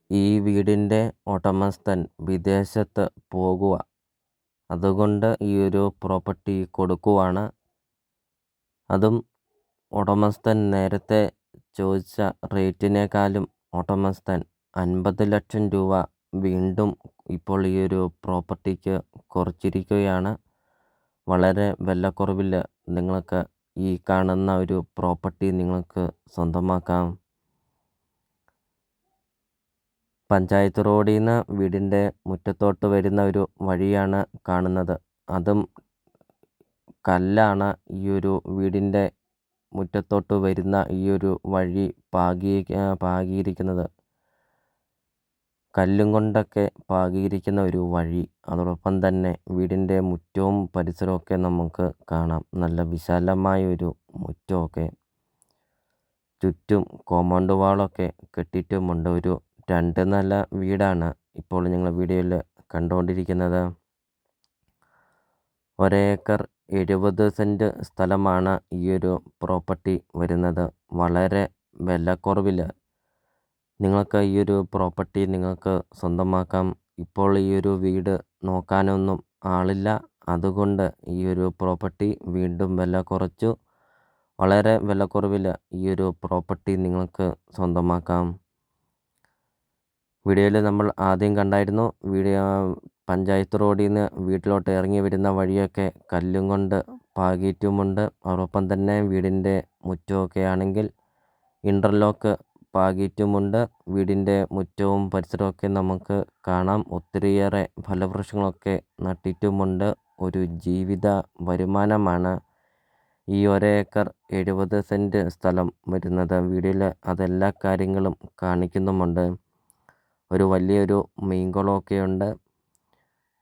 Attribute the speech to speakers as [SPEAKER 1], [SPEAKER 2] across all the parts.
[SPEAKER 1] ഈ വീടിൻ്റെ ഉടമസ്ഥൻ വിദേശത്ത് പോകുക. അതുകൊണ്ട് ഈ ഒരു പ്രോപ്പർട്ടി കൊടുക്കുവാണ്. അതും ഉടമസ്ഥൻ നേരത്തെ ചോദിച്ച റേറ്റിനേക്കാളും ഉടമസ്ഥൻ 50 ലക്ഷം രൂപ വീണ്ടും ഇപ്പോൾ ഈ ഒരു പ്രോപ്പർട്ടിക്ക് കുറച്ചിരിക്കുകയാണ്. വളരെ വിലക്കുറവിൽ നിങ്ങൾക്ക് ഈ കാണുന്ന ഒരു പ്രോപ്പർട്ടി നിങ്ങൾക്ക് സ്വന്തമാക്കാം. പഞ്ചായത്ത് റോഡിൽ നിന്ന് വീടിൻ്റെ മുറ്റത്തോട്ട് വരുന്ന ഒരു വഴിയാണ് കാണുന്നത്. അതും കല്ലാണ് ഈ ഒരു വീടിൻ്റെ മുറ്റത്തോട്ട് വരുന്ന ഈ ഒരു വഴി പാകിയിരിക്കുന്നത്. കല്ലും കൊണ്ടൊക്കെ പാകിയിരിക്കുന്ന ഒരു വഴി. അതോടൊപ്പം തന്നെ വീടിൻ്റെ മുറ്റവും പരിസരമൊക്കെ നമുക്ക് കാണാം. നല്ല വിശാലമായ ഒരു മുറ്റമൊക്കെ. ചുറ്റും കോമ്പൗണ്ട് വാളൊക്കെ കെട്ടിയിട്ടുമുണ്ട്. ഒരു 2 നില വീടാണ് ഇപ്പോൾ നിങ്ങൾ വീഡിയോയിൽ കണ്ടുകൊണ്ടിരിക്കുന്നത്. 1 ഏക്കർ 70 സെൻറ്റ് സ്ഥലമാണ് ഈ ഒരു പ്രോപ്പർട്ടി വരുന്നത്. വളരെ വിലക്കുറവിൽ നിങ്ങൾക്ക് ഈ ഒരു പ്രോപ്പർട്ടി നിങ്ങൾക്ക് സ്വന്തമാക്കാം. ഇപ്പോൾ ഈ ഒരു വീട് നോക്കാനൊന്നും ആളില്ല. അതുകൊണ്ട് ഈ ഒരു പ്രോപ്പർട്ടി വീണ്ടും വില കുറച്ചു. വളരെ വിലക്കുറവിൽ ഈ ഒരു പ്രോപ്പർട്ടി നിങ്ങൾക്ക് സ്വന്തമാക്കാം. വീഡിയോയിൽ നമ്മൾ ആദ്യം കണ്ടായിരുന്നു. പഞ്ചായത്ത് റോഡിൽ നിന്ന് വീട്ടിലോട്ട് ഇറങ്ങി വരുന്ന വഴിയൊക്കെ കല്ലും കൊണ്ട് പാകിയിട്ടുമുണ്ട്. അതോടൊപ്പം തന്നെ വീടിൻ്റെ മുറ്റമൊക്കെ ആണെങ്കിൽ ഇൻ്റർലോക്ക് പാകിയിട്ടുമുണ്ട്. വീടിൻ്റെ മുറ്റവും പരിസരമൊക്കെ നമുക്ക് കാണാം. ഒത്തിരിയേറെ ഫലവൃക്ഷങ്ങളൊക്കെ നട്ടിട്ടുമുണ്ട്. ഒരു ജീവിത വരുമാനമാണ് ഈ 1 ഏക്കർ 70 സെൻറ്റ് സ്ഥലം വരുന്നത്. വീഡിയോയിൽ അതെല്ലാ കാര്യങ്ങളും കാണിക്കുന്നുമുണ്ട്. ഒരു വലിയൊരു മീൻകുളമൊക്കെയുണ്ട്.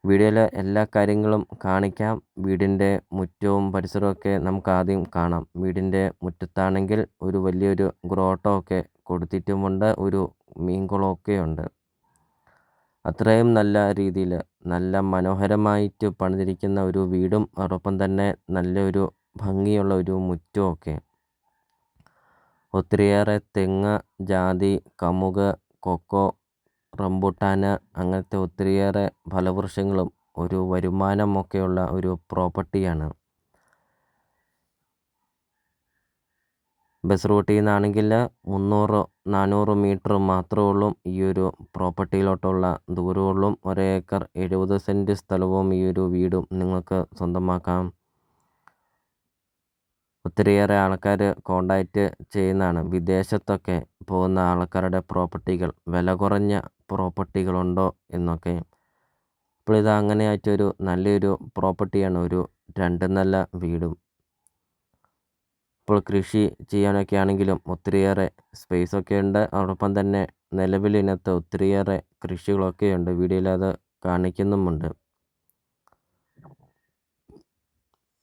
[SPEAKER 1] വീഡിയോയിൽ എല്ലാ കാര്യങ്ങളും കാണിക്കാം. വീടിൻ്റെ മുറ്റവും പരിസരമൊക്കെ നമുക്ക് ആദ്യം കാണാം. വീടിൻ്റെ മുറ്റത്താണെങ്കിൽ ഒരു വലിയൊരു ഗ്രോട്ടമൊക്കെ കൊടുത്തിട്ടുമുണ്ട്. ഒരു മീൻകുളമൊക്കെയുണ്ട്. അത്രയും നല്ല രീതിയിൽ നല്ല മനോഹരമായിട്ട് പണിതിരിക്കുന്ന ഒരു വീടും അതോടൊപ്പം തന്നെ നല്ലൊരു ഭംഗിയുള്ള ഒരു മുറ്റമൊക്കെ. ഒത്തിരിയേറെ തെങ്ങ്, ജാതി, കമുക്, കൊക്കോ, റംബുട്ടാൻ അങ്ങനത്തെ ഒത്തിരിയേറെ ഫലവൃക്ഷങ്ങളും ഒരു വരുമാനമൊക്കെയുള്ള ഒരു പ്രോപ്പർട്ടിയാണ്. ബസ് റൂട്ടിൽ നിന്നാണെങ്കിൽ 300-400 മീറ്റർ മാത്രമേ ഉള്ളൂ ഈ ഒരു പ്രോപ്പർട്ടിയിലോട്ടുള്ള ദൂരമുള്ളൂ. 1 ഏക്കർ 70 സെൻറ്റ് സ്ഥലവും ഈ ഒരു വീടും നിങ്ങൾക്ക് സ്വന്തമാക്കാം. ഒത്തിരിയേറെ ആൾക്കാർ കോണ്ടാക്റ്റ് ചെയ്യുന്നതാണ്. വിദേശത്തൊക്കെ പോകുന്ന ആൾക്കാരുടെ പ്രോപ്പർട്ടികൾ, വില കുറഞ്ഞ പ്രോപ്പർട്ടികളുണ്ടോ എന്നൊക്കെ. അപ്പോൾ ഇത് അങ്ങനെയായിട്ടൊരു നല്ലൊരു പ്രോപ്പർട്ടിയാണ്. ഒരു 2 നില വീടും. ഇപ്പോൾ കൃഷി ചെയ്യാനൊക്കെ ആണെങ്കിലും ഒത്തിരിയേറെ സ്പേസൊക്കെ ഉണ്ട്. അതോടൊപ്പം തന്നെ നിലവിൽ ഇതിനകത്ത് ഒത്തിരിയേറെ കൃഷികളൊക്കെയുണ്ട്. വീഡിയോയിൽ അത് കാണിക്കുന്നുമുണ്ട്.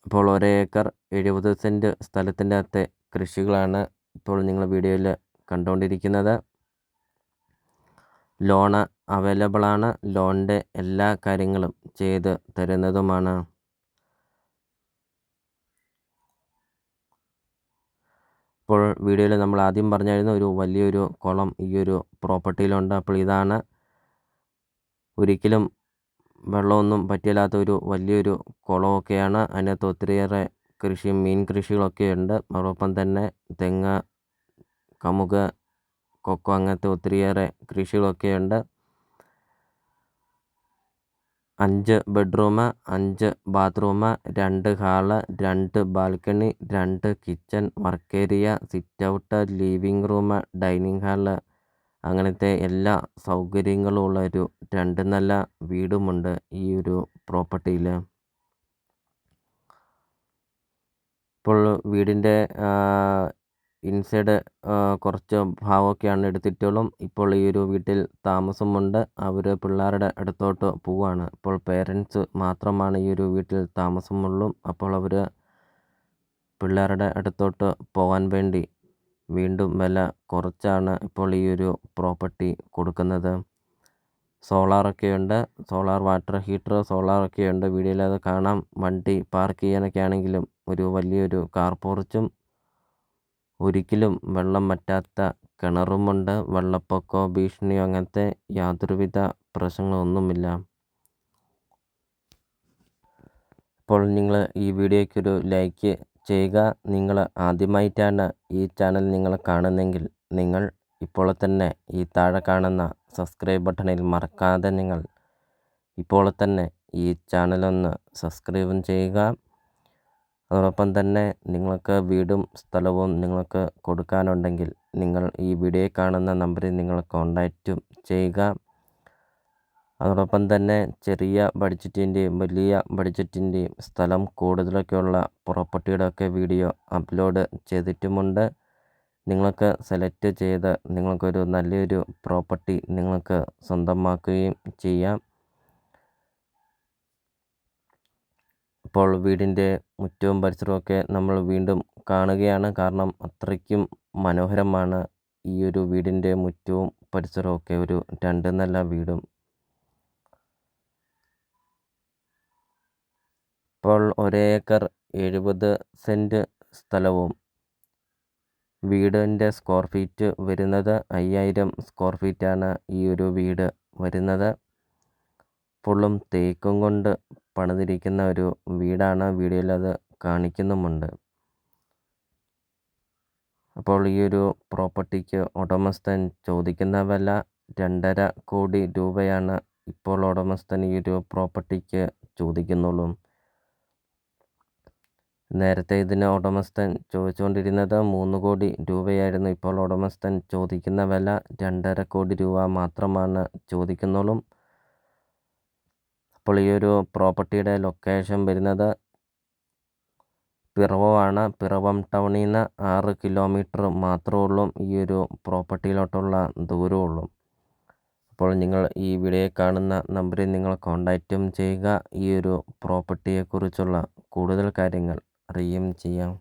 [SPEAKER 1] ഇപ്പോൾ 1 ഏക്കർ 70 സെൻറ്റ് സ്ഥലത്തിൻ്റെ അകത്തെ കൃഷികളാണ് ഇപ്പോൾ നിങ്ങൾ വീഡിയോയിൽ കണ്ടുകൊണ്ടിരിക്കുന്നത്. ലോണ് അവൈലബിളാണ്. ലോണിൻ്റെ എല്ലാ കാര്യങ്ങളും ചെയ്ത് തരുന്നതുമാണ്. ഇപ്പോൾ വീഡിയോയിൽ നമ്മൾ ആദ്യം പറഞ്ഞായിരുന്നു ഒരു വലിയൊരു കുളം ഈ ഒരു പ്രോപ്പർട്ടിയിലുണ്ട്. അപ്പോൾ ഇതാണ്. ഒരിക്കലും വെള്ളമൊന്നും പറ്റില്ലാത്ത ഒരു വലിയൊരു കുളമൊക്കെയാണ്. അതിനകത്ത് ഒത്തിരിയേറെ കൃഷിയും മീൻ കൃഷികളൊക്കെ ഉണ്ട്. അതോടൊപ്പം തന്നെ തെങ്ങ്, കമുക്, കൊക്കോ അങ്ങനത്തെ ഒത്തിരിയേറെ കൃഷികളൊക്കെയുണ്ട്. 5 bedroom, 5 bathroom, 2 hall, 2 balcony, 2 kitchen, work area, sit out, living room, dining hall അങ്ങനത്തെ എല്ലാ സൗകര്യങ്ങളും ഉള്ള ഒരു 2 നില വീടുമുണ്ട് ഈ ഒരു പ്രോപ്പർട്ടിയിൽ. ഇപ്പോൾ വീടിൻ്റെ ഇൻസൈഡ് കുറച്ച് ഭാഗമൊക്കെയാണ് എടുത്തിട്ടുള്ളൂ. ഇപ്പോൾ ഈ ഒരു വീട്ടിൽ താമസമുണ്ട്. അവർ പിള്ളേരുടെ അടുത്തോട്ട് പോവുകയാണ്. ഇപ്പോൾ പേരൻറ്റ്സ് മാത്രമാണ് ഈ ഒരു വീട്ടിൽ താമസമുള്ളൂ. അപ്പോൾ അവർ പിള്ളേരുടെ അടുത്തോട്ട് പോകാൻ വേണ്ടി വീണ്ടും വില കുറച്ചാണ് ഇപ്പോൾ ഈ ഒരു പ്രോപ്പർട്ടി കൊടുക്കുന്നത്. സോളാറൊക്കെയുണ്ട്. സോളാർ വാട്ടർ ഹീറ്റർ സോളാറൊക്കെയുണ്ട്. വീഡിയോയിൽ അത് കാണാം. വണ്ടി പാർക്ക് ചെയ്യാനൊക്കെ ആണെങ്കിലും ഒരു വലിയൊരു കാർ പോർച്ചും ഒരിക്കലും വെള്ളം വറ്റാത്ത കിണറുമുണ്ട്. വെള്ളപ്പൊക്കമോ ഭീഷണിയോ അങ്ങനത്തെ യാതൊരുവിധ പ്രശ്നങ്ങളൊന്നുമില്ല. അപ്പോൾ നിങ്ങൾ ഈ വീഡിയോയ്ക്കൊരു ലൈക്ക് ചെയ്യുക. നിങ്ങൾ ആദ്യമായിട്ടാണ് ഈ ചാനൽ നിങ്ങൾ കാണുന്നതെങ്കിൽ നിങ്ങൾ ഇപ്പോൾ തന്നെ ഈ താഴെ കാണുന്ന സബ്സ്ക്രൈബ് ബട്ടണിൽ മറക്കാതെ നിങ്ങൾ ഇപ്പോൾ തന്നെ ഈ ചാനലൊന്ന് സബ്സ്ക്രൈബും ചെയ്യുക. അതോടൊപ്പം തന്നെ നിങ്ങൾക്ക് വീടും സ്ഥലവും നിങ്ങൾക്ക് കൊടുക്കാനുണ്ടെങ്കിൽ നിങ്ങൾ ഈ വീഡിയോയിൽ കാണുന്ന നമ്പറിൽ നിങ്ങൾ കോൺടാക്റ്റും ചെയ്യുക. അതോടൊപ്പം തന്നെ ചെറിയ ബഡ്ജറ്റിൻ്റെയും വലിയ ബഡ്ജറ്റിൻ്റെയും സ്ഥലം കൂടുതലൊക്കെയുള്ള പ്രോപ്പർട്ടിയുടെയൊക്കെ വീഡിയോ അപ്ലോഡ് ചെയ്തിട്ടുമുണ്ട്. നിങ്ങൾക്ക് സെലക്ട് ചെയ്ത് നിങ്ങൾക്കൊരു നല്ലൊരു പ്രോപ്പർട്ടി നിങ്ങൾക്ക് സ്വന്തമാക്കുകയും ചെയ്യാം. ഇപ്പോൾ വീടിൻ്റെ മുറ്റവും പരിസരമൊക്കെ നമ്മൾ വീണ്ടും കാണുകയാണ്. കാരണം അത്രയ്ക്കും മനോഹരമാണ് ഈ ഒരു വീടിൻ്റെ മുറ്റവും പരിസരമൊക്കെ. ഒരു 2 നില വീടും. ഇപ്പോൾ 1 ഏക്കർ 70 സെൻറ്റ് സ്ഥലവും വീടിൻ്റെ സ്ക്വയർ ഫീറ്റ് വരുന്നത് 5000 സ്ക്വയർ ഫീറ്റാണ് ഈ ഒരു വീട് വരുന്നത്. ഫുള്ളും തേക്കും കൊണ്ട് പണിതിരിക്കുന്ന ഒരു വീടാണ്. വീഡിയോയിൽ അത് കാണിക്കുന്നുമുണ്ട്. അപ്പോൾ ഈ ഒരു പ്രോപ്പർട്ടിക്ക് ഉടമസ്ഥൻ ചോദിക്കുന്ന വില 2.5 കോടി രൂപയാണ് ഇപ്പോൾ ഉടമസ്ഥൻ ഈ ഒരു പ്രോപ്പർട്ടിക്ക് ചോദിക്കുന്നുള്ളൂ. നേരത്തെ ഇതിന് ഉടമസ്ഥൻ ചോദിച്ചുകൊണ്ടിരുന്നത് 3 കോടി രൂപയായിരുന്നു. ഇപ്പോൾ ഉടമസ്ഥൻ ചോദിക്കുന്ന വില 2.5 കോടി രൂപ മാത്രമാണ് ചോദിക്കുന്നുള്ളൂ. അപ്പോൾ ഈ ഒരു പ്രോപ്പർട്ടിയുടെ ലൊക്കേഷൻ വരുന്നത് പിറവമാണ്. പിറവം ടൗണിൽ നിന്ന് 6 കിലോമീറ്റർ മാത്രമേ ഉള്ളൂ ഈ ഒരു പ്രോപ്പർട്ടിയിലോട്ടുള്ള ദൂരമുള്ളൂ. അപ്പോൾ നിങ്ങൾ ഈ വീഡിയോയിൽ കാണുന്ന നമ്പറിൽ നിങ്ങൾ കോൺടാക്റ്റും ചെയ്യുക. ഈ ഒരു പ്രോപ്പർട്ടിയെക്കുറിച്ചുള്ള കൂടുതൽ കാര്യങ്ങൾ അറിയുകയും ചെയ്യാം.